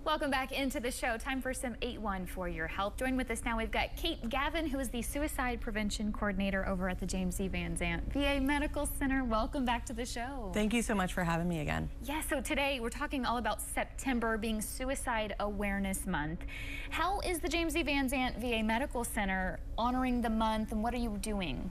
Welcome back into the show. Time for some 8-1 for your health. Join with us now. We've got Kate Gavin, who is the Suicide Prevention Coordinator over at the James E. Van Zandt VA Medical Center. Welcome back to the show. Thank you so much for having me again. Yeah, so today we're talking all about September being Suicide Awareness Month. How is the James E. Van Zandt VA Medical Center honoring the month, and what are you doing?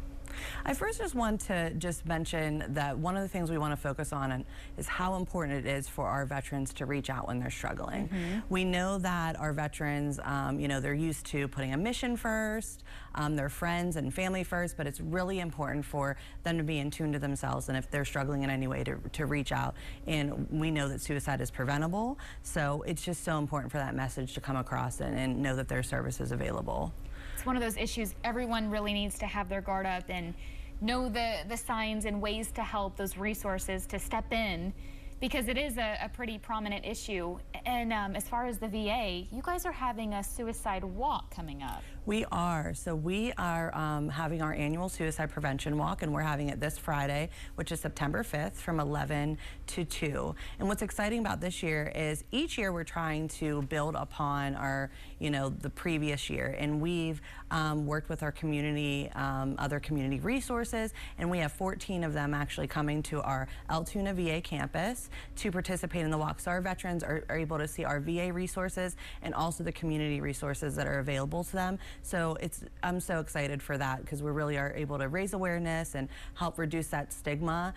I first just want to mention that one of the things we want to focus on is how important it is for our veterans to reach out when they're struggling. We know that our veterans, they're used to putting a mission first, their friends and family first, but it's really important for them to be in tune to themselves, and if they're struggling in any way to reach out. And we know that suicide is preventable, so it's just so important for that message to come across and know that their service is available. It's one of those issues everyone really needs to have their guard up and know the signs and ways to help, those resources to step in, because it is a pretty prominent issue. And as far as the VA, you guys are having a suicide walk coming up. We are. So we are having our annual suicide prevention walk, and we're having it this Friday, which is September 5th from 11 to 2. And what's exciting about this year is each year we're trying to build upon our, the previous year. And we've worked with our community, other community resources, and we have 14 of them actually coming to our Altoona VA campus to participate in the walk. So our veterans are able to see our VA resources and also the community resources that are available to them. So I'm so excited for that, because we really are able to raise awareness and help reduce that stigma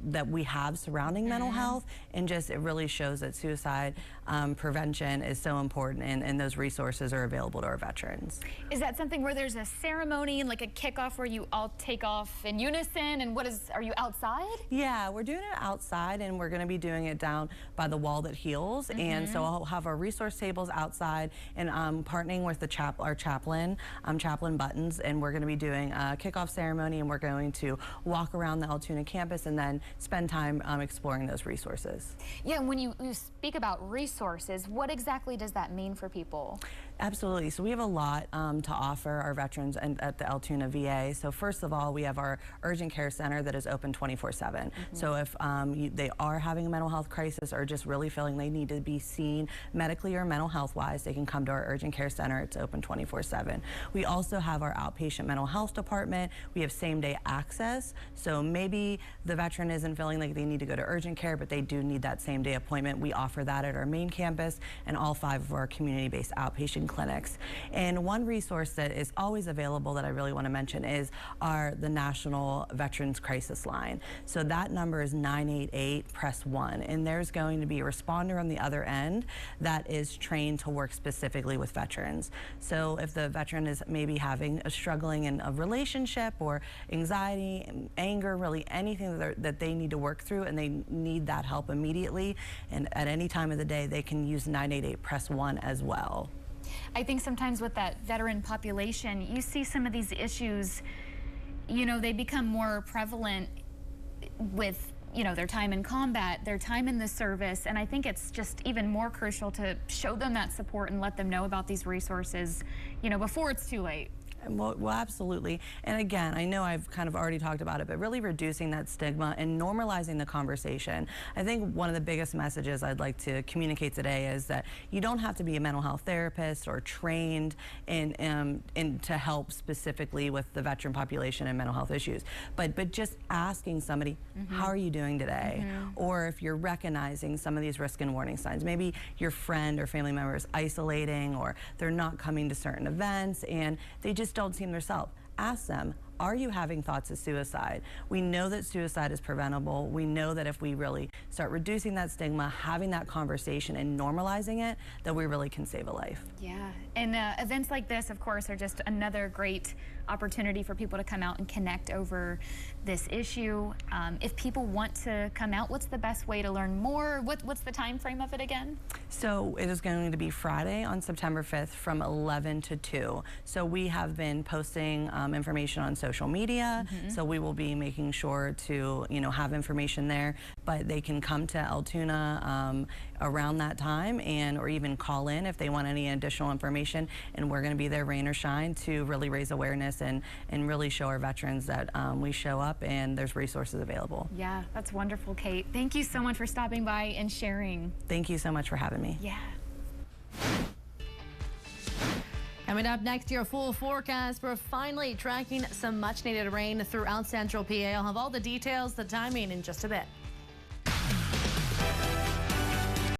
that we have surrounding mental health, and it really shows that suicide prevention is so important, and those resources are available to our veterans. Is that something where there's a ceremony, like a kickoff, where you all take off in unison, and are you outside? Yeah, we're doing it outside, and we're going to be doing it down by the wall that heals, and so I'll have our resource tables outside, and partnering with our chaplain, Chaplain Buttons, and we're going to be doing a kickoff ceremony, and we're going to walk around the Altoona campus and then spend time exploring those resources. Yeah, when you speak about resources, what exactly does that mean for people? Absolutely. So we have a lot to offer our veterans at the Altoona VA. So first of all, we have our urgent care center that is open 24/7. So if they are having a mental health crisis or just really feeling they need to be seen medically or mental health wise, they can come to our urgent care center. It's open 24/7. We also have our outpatient mental health department. We have same-day access. So maybe the veteran isn't feeling like they need to go to urgent care, but they do need that same-day appointment. We offer that at our main campus and all 5 of our community-based outpatient clinics. And one resource that is always available that I really want to mention is the National Veterans Crisis Line. So that number is 988, press 1, and there's going to be a responder on the other end that is trained to work specifically with veterans. So if the veteran is maybe having struggling in a relationship or anxiety, anger, really anything that they need to work through, and they need that help immediately, and at any time of the day they can use 988 press 1 as well. I think sometimes with that veteran population, you see some of these issues, they become more prevalent with their time in combat, their time in the service, and I think it's just even more crucial to show them that support and let them know about these resources before it's too late. Well, absolutely. And again, I know I've kind of already talked about it, but really reducing that stigma and normalizing the conversation. I think one of the biggest messages I'd like to communicate today is that you don't have to be a mental health therapist or trained in to help specifically with the veteran population and mental health issues. But just asking somebody, how are you doing today? Or if you're recognizing some of these risk and warning signs, maybe your friend or family member is isolating, or they're not coming to certain events and they just don't seem themselves. Ask them, are you having thoughts of suicide? We know that suicide is preventable. We know that if we really start reducing that stigma, having that conversation and normalizing it, that we really can save a life. Yeah, and events like this, of course, are just another great opportunity for people to come out and connect over this issue. If people want to come out, what's the best way to learn more? What's the time frame of it again? So it is going to be Friday on September 5th from 11 to 2. So we have been posting information on social media, so we will be making sure to have information there. but they can come to Altoona around that time, or even call in if they want any additional information, and we're going to be there, rain or shine, to really raise awareness and really show our veterans that we show up and there's resources available. Yeah, that's wonderful, Kate. Thank you so much for stopping by and sharing. Thank you so much for having me. Yeah. Coming up next, your full forecast. We're finally tracking some much needed rain throughout central PA. I'll have all the details, the timing in just a bit.